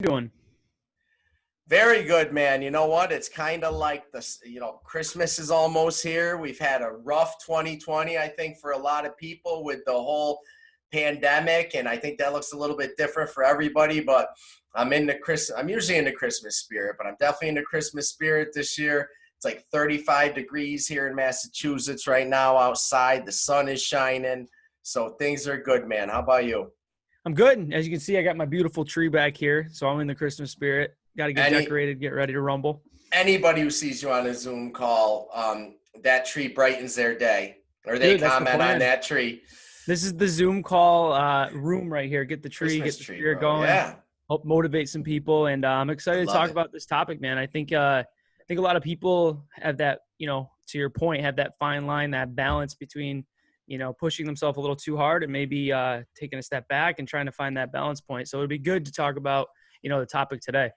Doing? Very good, man. You know what? It's kind of like Christmas is almost here. We've had a rough 2020, I think, for a lot of people with the whole pandemic, and I think that looks a little bit different for everybody. But I'm usually into Christmas spirit, but I'm definitely into Christmas spirit this year. It's like 35 degrees here in Massachusetts right now outside. The sun is shining, so things are good, man. How about you? I'm good. As you can see, I got my beautiful tree back here, so I'm in the Christmas spirit. Got to get Any decorated, get ready to rumble. Anybody who sees you on a Zoom call, that tree brightens their day, or they Dude, that's the comment on plan. that tree. This is the Zoom call room right here. Get the tree, get Christmas the tree, spirit bro. going, Yeah, help motivate some people, and I'm I excited to love talk it. about this topic, man. I think a lot of people have that, to your point, have that fine line, that balance between, pushing themselves a little too hard and maybe taking a step back and trying to find that balance point. So it'd be good to talk about, the topic today.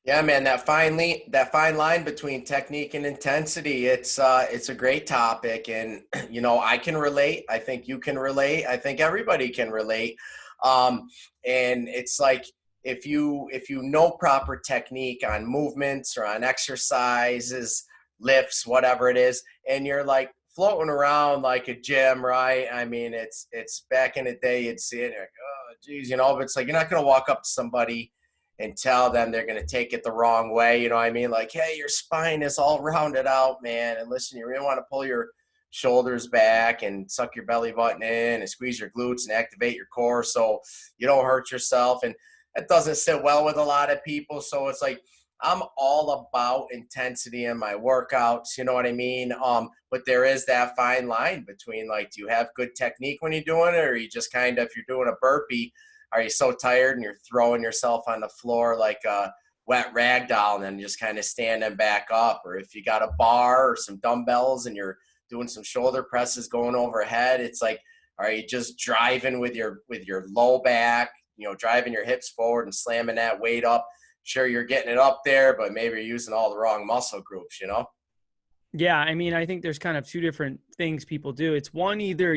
Yeah, man, that fine line between technique and intensity. It's a great topic, and I can relate. I think you can relate. I think everybody can relate. And it's like if you know proper technique on movements or on exercises, lifts, whatever it is, and you're like floating around like a gym, right? I mean, it's back in the day you'd see it, like, oh, geez, but it's like you're not gonna walk up to somebody and tell them they're going to take it the wrong way. You know what I mean? Like, hey, your spine is all rounded out, man. And listen, you really want to pull your shoulders back and suck your belly button in and squeeze your glutes and activate your core so you don't hurt yourself. And that doesn't sit well with a lot of people. So it's like, I'm all about intensity in my workouts, you know what I mean? But there is that fine line between, like, do you have good technique when you're doing it, or you just kind of, if you're doing a burpee, are you so tired and you're throwing yourself on the floor like a wet rag doll and then just kind of standing back up? Or if you got a bar or some dumbbells and you're doing some shoulder presses going overhead, it's like, are you just driving with your low back, driving your hips forward and slamming that weight up? Sure, you're getting it up there, but maybe you're using all the wrong muscle groups. Yeah, I mean, I think there's kind of two different things people do. It's one, either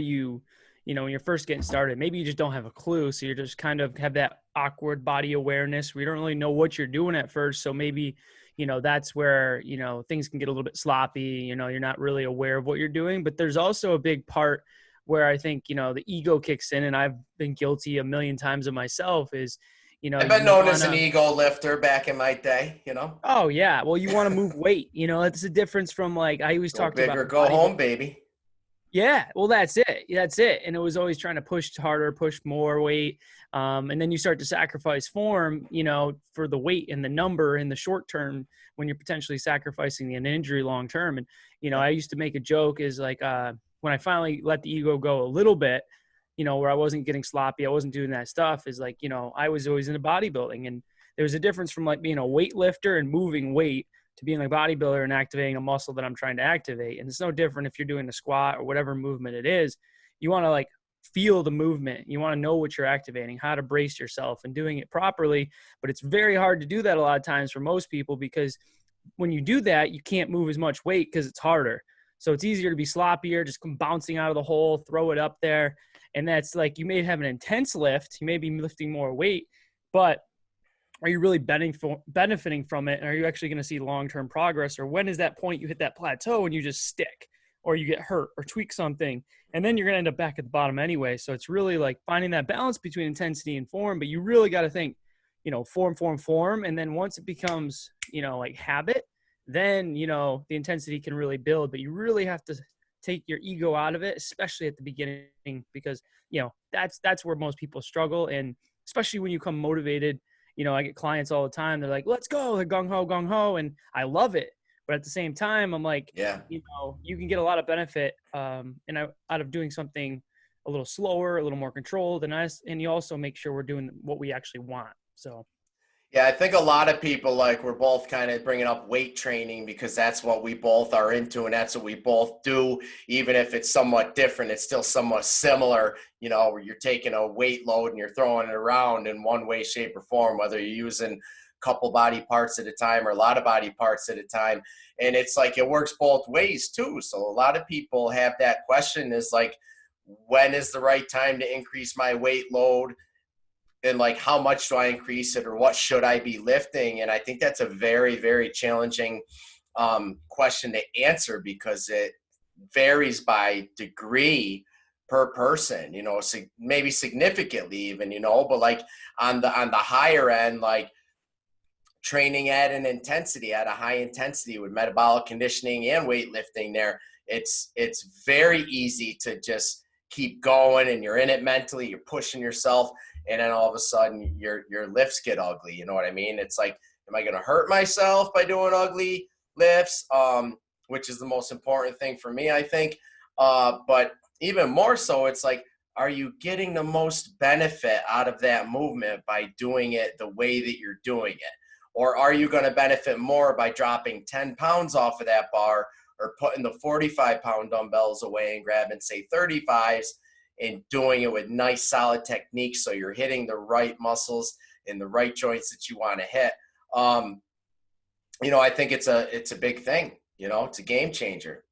when you're first getting started, maybe you just don't have a clue. So you're just kind of have that awkward body awareness where you don't really know what you're doing at first. So maybe, that's where, things can get a little bit sloppy. You're not really aware of what you're doing. But there's also a big part where I think, the ego kicks in, and I've been guilty a million times of myself is, I've been you known want as an to. ego lifter back in my day. Oh yeah. Well, you want to move weight, it's a difference from, like, I always Go talked big about or go bodybuilding. home, baby. Yeah, well, that's it. That's it. And it was always trying to push harder, push more weight. And then you start to sacrifice form, for the weight and the number in the short term when you're potentially sacrificing an injury long term. And, I used to make a joke is like, when I finally let the ego go a little bit, where I wasn't getting sloppy, I wasn't doing that stuff, is like, I was always into bodybuilding. And there was a difference from, like, being a weightlifter and moving weight to being a bodybuilder and activating a muscle that I'm trying to activate. And it's no different if you're doing a squat or whatever movement it is. You want to, like, feel the movement. You want to know what you're activating, how to brace yourself and doing it properly. But it's very hard to do that a lot of times for most people, because when you do that, you can't move as much weight because it's harder. So it's easier to be sloppier, just come bouncing out of the hole, throw it up there. And that's like, you may have an intense lift, you may be lifting more weight, but are you really benefiting from it? And are you actually going to see long-term progress? Or when is that point you hit that plateau and you just stick, or you get hurt or tweak something, and then you're going to end up back at the bottom anyway. So it's really like finding that balance between intensity and form, but you really got to think, form. And then once it becomes, like habit, then, the intensity can really build, but you really have to take your ego out of it, especially at the beginning, because, that's where most people struggle. And especially when you come motivated, I get clients all the time. They're like, let's go. They're gung ho, gung ho. And I love it. But at the same time, I'm like, Yeah. you can get a lot of benefit out of doing something a little slower, a little more controlled. And you also make sure we're doing what we actually want. So. Yeah, I think a lot of people, like, we're both kind of bringing up weight training because that's what we both are into and that's what we both do. Even if it's somewhat different, it's still somewhat similar, where you're taking a weight load and you're throwing it around in one way, shape, or form, whether you're using a couple body parts at a time or a lot of body parts at a time. And it's like it works both ways too. So a lot of people have that question is like, when is the right time to increase my weight load? and like, how much do I increase it, or what should I be lifting? And I think that's a very, very challenging question to answer, because it varies by degree per person, you know, maybe significantly even, you know, but like on the higher end, like training at an intensity, at a high intensity with metabolic conditioning and weightlifting there, it's very easy to just keep going, and you're in it mentally, you're pushing yourself, and then all of a sudden your lifts get ugly. You know what I mean? It's like, am I going to hurt myself by doing ugly lifts? Which is the most important thing for me, I think. But even more so, it's like, are you getting the most benefit out of that movement by doing it the way that you're doing it? Or are you going to benefit more by dropping 10 pounds off of that bar, or putting the 45-pound dumbbells away and grabbing, say, 35s, and doing it with nice, solid techniques so you're hitting the right muscles in the right joints that you want to hit? You know, I think it's a big thing. You know, it's a game changer.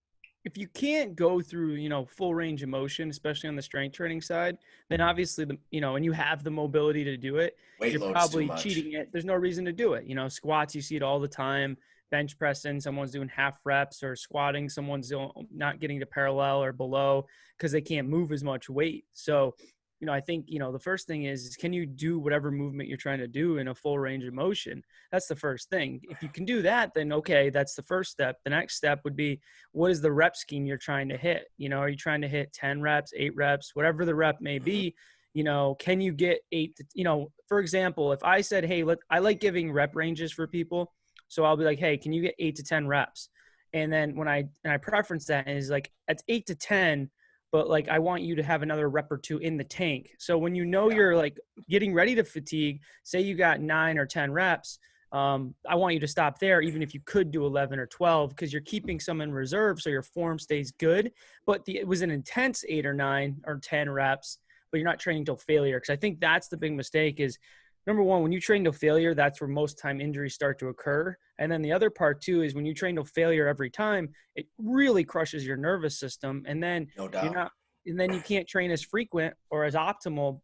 If you can't go through, you know, full range of motion, especially on the strength training side, then obviously you know, and you have the mobility to do it, Weight you're load's too probably much. cheating it. There's no reason to do it. You know, squats, you see it all the time. Bench pressing, someone's doing half reps, or squatting, someone's not getting to parallel or below because they can't move as much weight. So, you know, I think, you know, the first thing is can you do whatever movement you're trying to do in a full range of motion? That's the first thing. If you can do that, then okay, that's the first step. The next step would be, what is the rep scheme you're trying to hit? You know, are you trying to hit 10 reps, 8 reps, whatever the rep may be? You know, can you get 8 to, you know, for example, if I said, hey, I like giving rep ranges for people. So I'll be like, hey, can you get 8 to 10 reps? And then when I preference that, and it's like, it's 8 to 10, but like, I want you to have another rep or two in the tank. So when you know you're like getting ready to fatigue, say you got 9 or 10 reps, I want you to stop there, even if you could do 11 or 12, because you're keeping some in reserve so your form stays good. But it was an intense 8 or 9 or 10 reps, but you're not training till failure. Because I think that's the big mistake is, number one, when you train to failure, that's where most time injuries start to occur. And then the other part too is when you train to failure every time, it really crushes your nervous system. And then No doubt. and then you can't train as frequent or as optimal.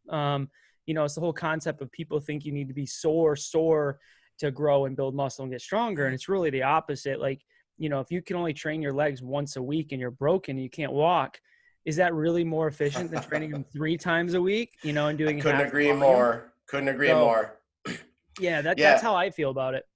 You know, it's the whole concept of people think you need to be sore to grow and build muscle and get stronger. And it's really the opposite. Like, you know, if you can only train your legs once a week and you're broken and you can't walk, is that really more efficient than training them 3 times a week, you know, and I doing couldn't half the agree volume? more. Couldn't agree So more. yeah, that's Yeah. how I feel about it.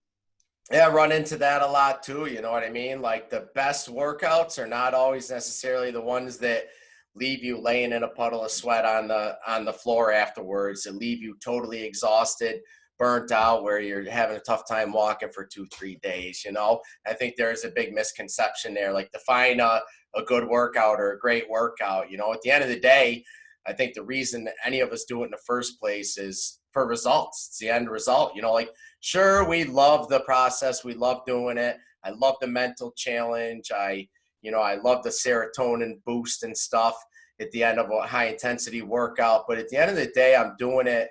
Yeah, I run into that a lot too. You know what I mean? Like, the best workouts are not always necessarily the ones that leave you laying in a puddle of sweat on the floor afterwards, that leave you totally exhausted, burnt out, where you're having a tough time walking for 2-3 days. You know, I think there's a big misconception there. Like, define a good workout or a great workout. You know, at the end of the day, I think the reason any of us do it in the first place is for results. It's the end result. You know, like, sure, we love the process. We love doing it. I love the mental challenge. I love the serotonin boost and stuff at the end of a high intensity workout. But at the end of the day, I'm doing it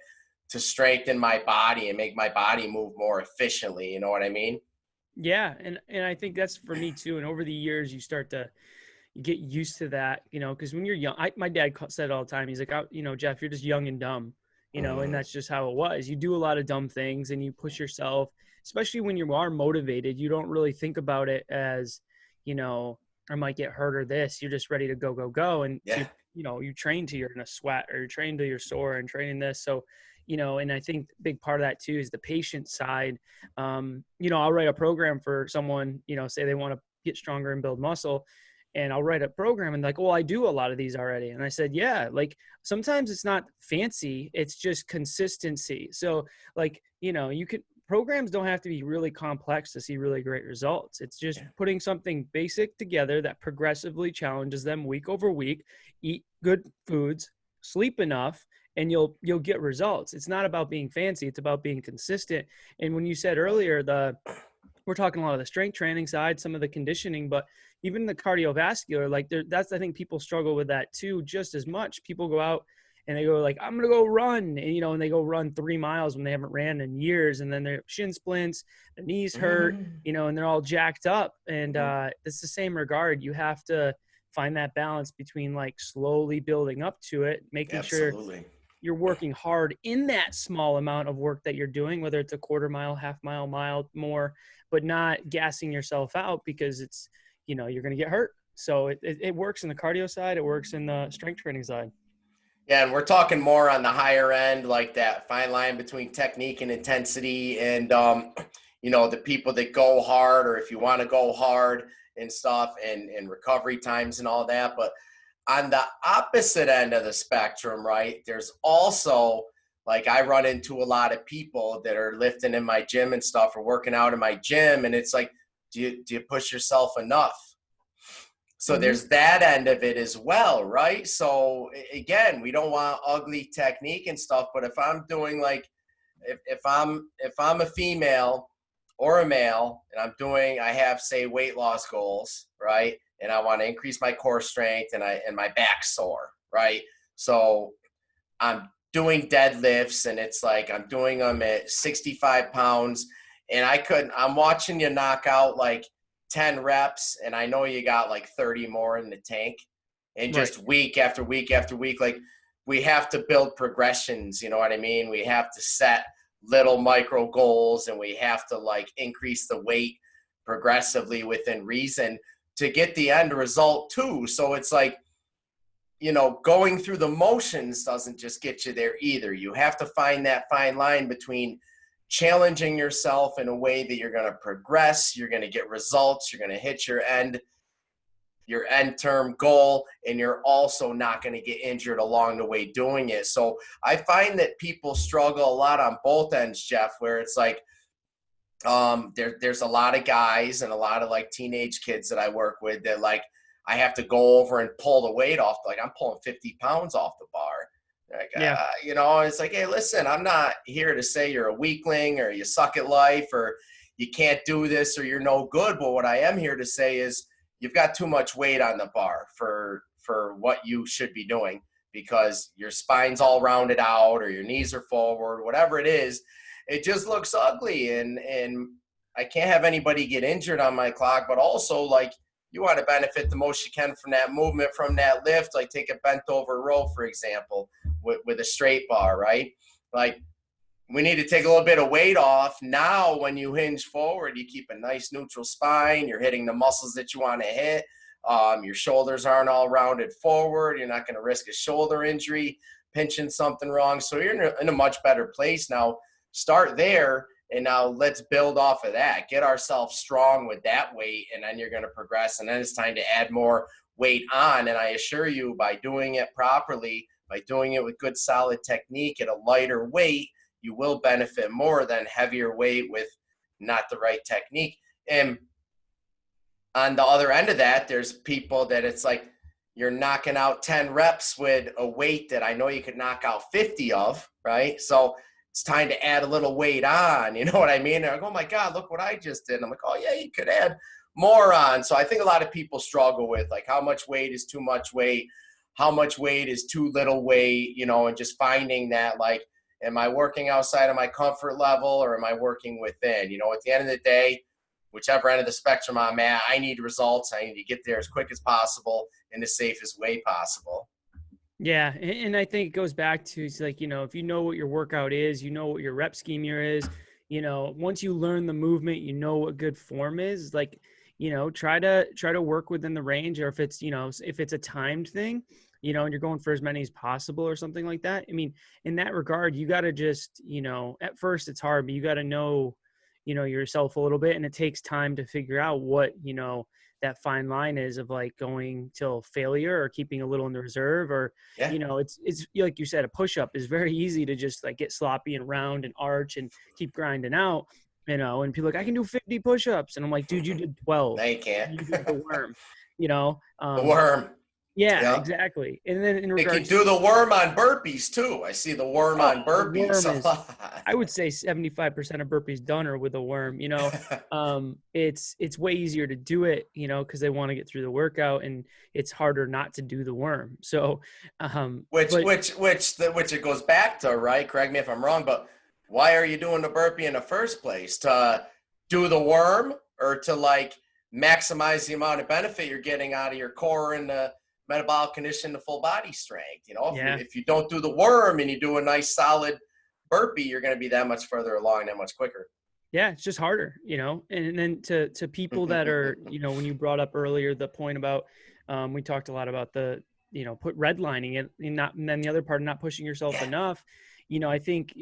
to strengthen my body and make my body move more efficiently. You know what I mean? Yeah. And I think that's for me too. And over the years, you get used to that, you know, because when you're young, my dad said all the time, he's like, you know, Jeff, you're just young and dumb, you know, and that's just how it was. You do a lot of dumb things and you push yourself, especially when you are motivated. You don't really think about it as, you know, I might get hurt or this. You're just ready to go, go, go. And Yeah. you know, you train till you're in a sweat, or you're trained till you're sore and training this. So, you know, and I think a big part of that too is the patient side. You know, I'll write a program for someone, you know, say they want to get stronger and build muscle, and I'll write a program and like, well, I do a lot of these already. And I said, yeah, like sometimes it's not fancy, it's just consistency. So like, you know, programs don't have to be really complex to see really great results. It's just putting something basic together that progressively challenges them week over week, eat good foods, sleep enough, and you'll get results. It's not about being fancy, it's about being consistent. And when you said earlier, we're talking a lot of the strength training side, some of the conditioning, but even the cardiovascular, like that's, I think people struggle with that too, just as much. People go out and they go like, I'm going to go run, and, you know, and they go run 3 miles when they haven't ran in years. And then their shin splints, their knees hurt, you know, and they're all jacked up. And it's the same regard. You have to find that balance between like slowly building up to it, making sure Absolutely. you're working hard in that small amount of work that you're doing, whether it's a quarter mile, half mile, mile more, but not gassing yourself out because it's, you know, you're going to get hurt. So it works in the cardio side. It works in the strength training side. Yeah, and we're talking more on the higher end, like that fine line between technique and intensity, and you know, the people that go hard, or if you want to go hard and stuff, and recovery times and all that. But on the opposite end of the spectrum, right, there's also, like, I run into a lot of people that are lifting in my gym and stuff, or working out in my gym, and it's like, do you push yourself enough? So there's that end of it as well, right? So again, we don't want ugly technique and stuff, but if I'm doing, like, if I'm a female or a male, and I have, say, weight loss goals, right? And I want to increase my core strength, and my back's sore, right? So I'm doing deadlifts, and it's like I'm doing them at 65 pounds, and I'm watching you knock out like 10 reps, and I know you got like 30 more in the tank, and just week after week after week, like, we have to build progressions, you know what I mean? We have to set little micro goals, and we have to, like, increase the weight progressively within reason to get the end result too. So it's like, you know, going through the motions doesn't just get you there either. You have to find that fine line between challenging yourself in a way that you're going to progress, you're going to get results, you're going to hit your end term goal, and you're also not going to get injured along the way doing it. So I find that people struggle a lot on both ends, Jeff, where it's like, there's a lot of guys and a lot of, like, teenage kids that I work with that, like, I have to go over and pull the weight off. Like, I'm pulling 50 pounds off the bar. Like, you know, it's like, hey, listen, I'm not here to say you're a weakling, or you suck at life, or you can't do this, or you're no good. But what I am here to say is, you've got too much weight on the bar for what you should be doing, because your spine's all rounded out, or your knees are forward, whatever it is. It just looks ugly, and I can't have anybody get injured on my clock. But also, like, you want to benefit the most you can from that movement, from that lift. Like, take a bent over row, for example, with a straight bar, right? Like, we need to take a little bit of weight off. Now, when you hinge forward, you keep a nice neutral spine. You're hitting the muscles that you want to hit. Your shoulders aren't all rounded forward. You're not going to risk a shoulder injury, pinching something wrong. So you're in a much better place now. Start there, and now let's build off of that. Get ourselves strong with that weight, and then you're going to progress. And then it's time to add more weight on. And I assure you, by doing it properly, by doing it with good solid technique at a lighter weight, you will benefit more than heavier weight with not the right technique. And on the other end of that, there's people that it's like, you're knocking out 10 reps with a weight that I know you could knock out 50 of, right? So it's time to add a little weight on, you know what I mean? They're like, oh my God, look what I just did. And I'm like, oh yeah, you could add more on. So I think a lot of people struggle with, like, how much weight is too much weight? How much weight is too little weight, you know, and just finding that, like, am I working outside of my comfort level, or am I working within? You know, at the end of the day, whichever end of the spectrum I'm at, I need results. I need to get there as quick as possible in the safest way possible. Yeah. And I think it goes back to, it's like, you know, if you know what your workout is, you know what your rep scheme is, you know, once you learn the movement, you know what good form is, like, you know, try to work within the range, or if it's, you know, if it's a timed thing, you know, and you're going for as many as possible or something like that. I mean, in that regard, you got to just, you know, at first it's hard, but you got to know, you know, yourself a little bit, and it takes time to figure out what, you know, that fine line is of, like, going till failure or keeping a little in the reserve, or, you know, it's like you said, a push-up is very easy to just, like, get sloppy and round and arch and keep grinding out, you know, and people are like, I can do 50 push-ups. And I'm like, dude, you did 12. No, you can't. You did the worm, you know? The worm. Yeah, exactly. And then in regards, it can do the worm on burpees too. I see the worm on burpees a lot. I would say 75% of burpees done are with a worm, you know. It's way easier to do it, you know, because they want to get through the workout, and it's harder not to do the worm. So which it goes back to, right? Correct me if I'm wrong, but why are you doing the burpee in the first place? To do the worm, or to, like, maximize the amount of benefit you're getting out of your core and the metabolic condition to full body strength. You know, Yeah. if you don't do the worm and you do a nice solid burpee, you're going to be that much further along, that much quicker. Yeah, it's just harder, and then to people that are, when you brought up earlier the point about, we talked a lot about the, put redlining it and then the other part of not pushing yourself enough. I think,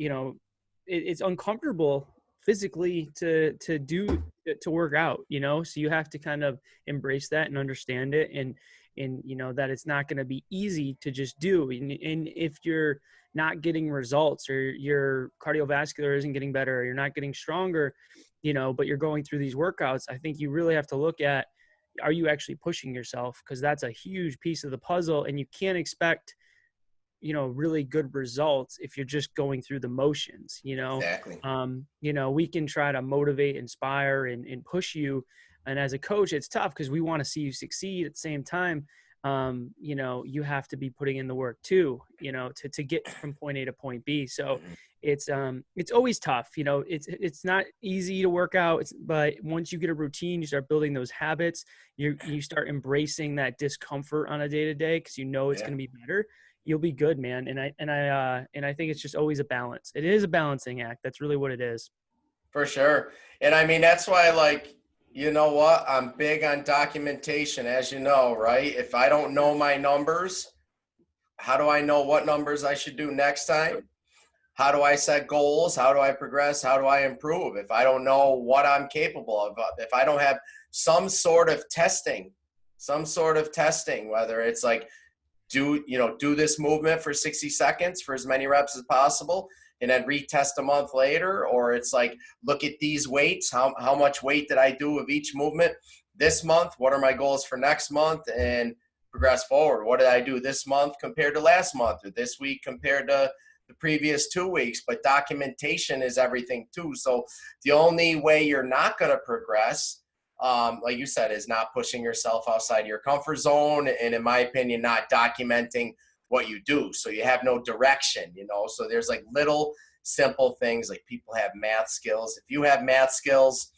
it's uncomfortable physically to work out, so you have to kind of embrace that and understand it. And that it's not going to be easy to just do. And if you're not getting results, or your cardiovascular isn't getting better, or you're not getting stronger, but you're going through these workouts, I think you really have to look at, are you actually pushing yourself? Because that's a huge piece of the puzzle, and you can't expect, really good results if you're just going through the motions. Exactly. We can try to motivate, inspire, and push you. And as a coach, it's tough because we want to see you succeed. At the same time, you have to be putting in the work too, to get from point A to point B. So it's always tough. It's not easy to work out, but once you get a routine, you start building those habits, you start embracing that discomfort on a day-to-day, because it's going to be better. You'll be good, man. And I think it's just always a balance. It is a balancing act. That's really what it is. For sure. And I mean, that's why, like, you know what? I'm big on documentation, as you know, right? If I don't know my numbers, how do I know what numbers I should do next time? How do I set goals? How do I progress? How do I improve? If I don't know what I'm capable of, if I don't have some sort of testing, whether it's like, do this movement for 60 seconds for as many reps as possible, and then retest a month later, or it's like, look at these weights, how much weight did I do of each movement this month? What are my goals for next month? And progress forward. What did I do this month compared to last month, or this week compared to the previous 2 weeks? But documentation is everything too. So the only way you're not going to progress, like you said, is not pushing yourself outside your comfort zone. And in my opinion, not documenting what you do. So you have no direction, so there's like little simple things, like people have math skills. If you have math skills,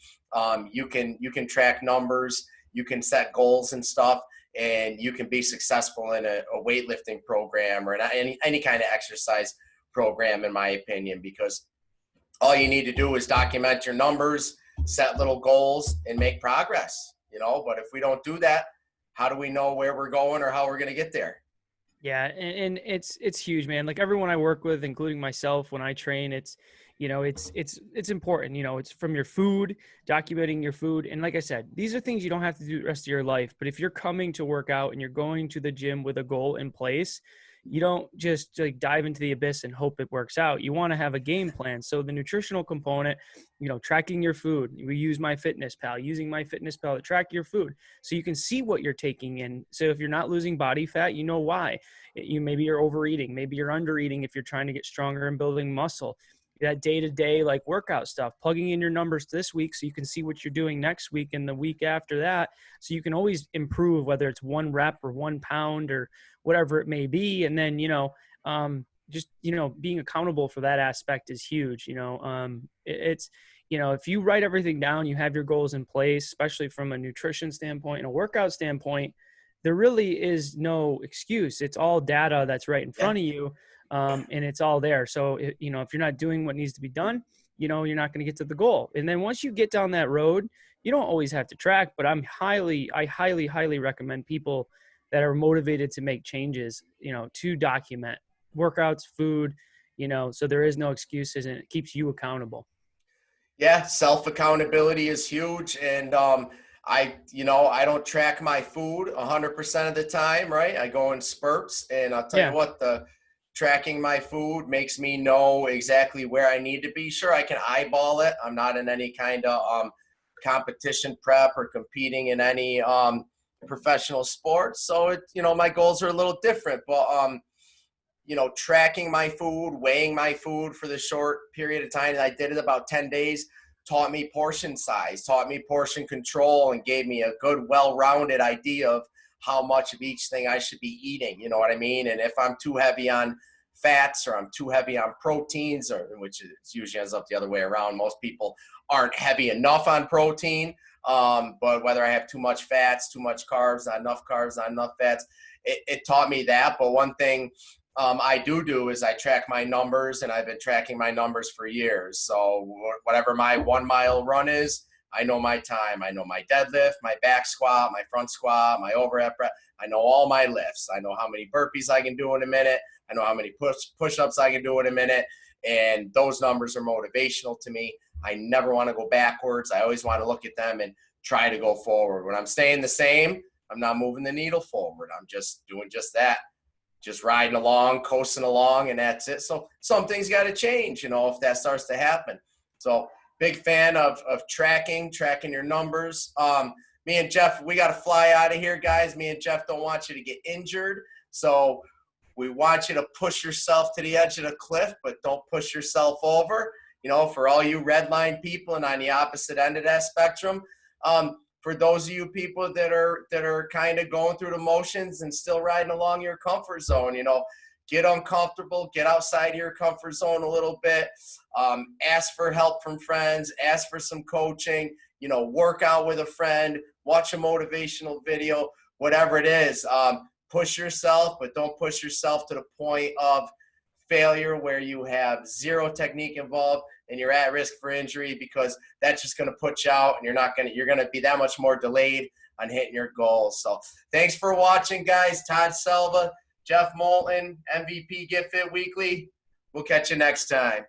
you can track numbers, you can set goals and stuff, and you can be successful in a weightlifting program or any kind of exercise program, in my opinion, because all you need to do is document your numbers, set little goals, and make progress, but if we don't do that, how do we know where we're going or how we're going to get there? Yeah. And it's huge, man. Like everyone I work with, including myself, when I train, it's important, it's from your food, documenting your food. And like I said, these are things you don't have to do the rest of your life. But if you're coming to work out and you're going to the gym with a goal in place, you don't just like dive into the abyss and hope it works out. You want to have a game plan. So the nutritional component, tracking your food. We use using MyFitnessPal to track your food so you can see what you're taking in. So if you're not losing body fat, you know why. Maybe you're overeating, maybe you're undereating if you're trying to get stronger and building muscle. That day-to-day like workout stuff, plugging in your numbers this week so you can see what you're doing next week and the week after that, so you can always improve, whether it's 1 rep or 1 pound or whatever it may be. And then just being accountable for that aspect is huge. It's if you write everything down, you have your goals in place, especially from a nutrition standpoint and a workout standpoint, there really is no excuse. It's all data that's right in front of you. And it's all there. So, if you're not doing what needs to be done, you're not going to get to the goal. And then once you get down that road, you don't always have to track, but I highly, highly recommend people that are motivated to make changes, to document workouts, food, so there is no excuses, and it keeps you accountable. Yeah. Self-accountability is huge. And, I don't track my food 100% of the time, right? I go in spurts, and I'll tell you what, tracking my food makes me know exactly where I need to be. Sure, I can eyeball it. I'm not in any kind of competition prep or competing in any professional sports. So my goals are a little different, but tracking my food, weighing my food for the short period of time that I did it, about 10 days, taught me portion size, taught me portion control, and gave me a good, well-rounded idea of how much of each thing I should be eating. You know what I mean? And if I'm too heavy on fats or I'm too heavy on proteins, which is usually ends up the other way around. Most people aren't heavy enough on protein, but whether I have too much fats, too much carbs, not enough fats, it taught me that. But one thing I do is I track my numbers, and I've been tracking my numbers for years. So whatever my 1 mile run is, I know my time. I know my deadlift, my back squat, my front squat, my overhead press. I know all my lifts. I know how many burpees I can do in a minute. I know how many push-ups I can do in a minute. And those numbers are motivational to me. I never want to go backwards. I always want to look at them and try to go forward. When I'm staying the same, I'm not moving the needle forward. I'm just doing just that. Just riding along, coasting along, and that's it. So some things got to change, if that starts to happen. So big fan of tracking your numbers. Me and Jeff, we got to fly out of here, guys. Me and Jeff don't want you to get injured. So we want you to push yourself to the edge of the cliff, but don't push yourself over. For all you red line people and on the opposite end of that spectrum, for those of you people that are kind of going through the motions and still riding along your comfort zone, get uncomfortable, get outside your comfort zone a little bit, ask for help from friends, ask for some coaching, work out with a friend, watch a motivational video, whatever it is. Push yourself, but don't push yourself to the point of failure where you have zero technique involved and you're at risk for injury, because that's just going to put you out, and you're going to be that much more delayed on hitting your goals. So thanks for watching, guys. Todd Selva, Jeff Moulton, MVP Get Fit Weekly. We'll catch you next time.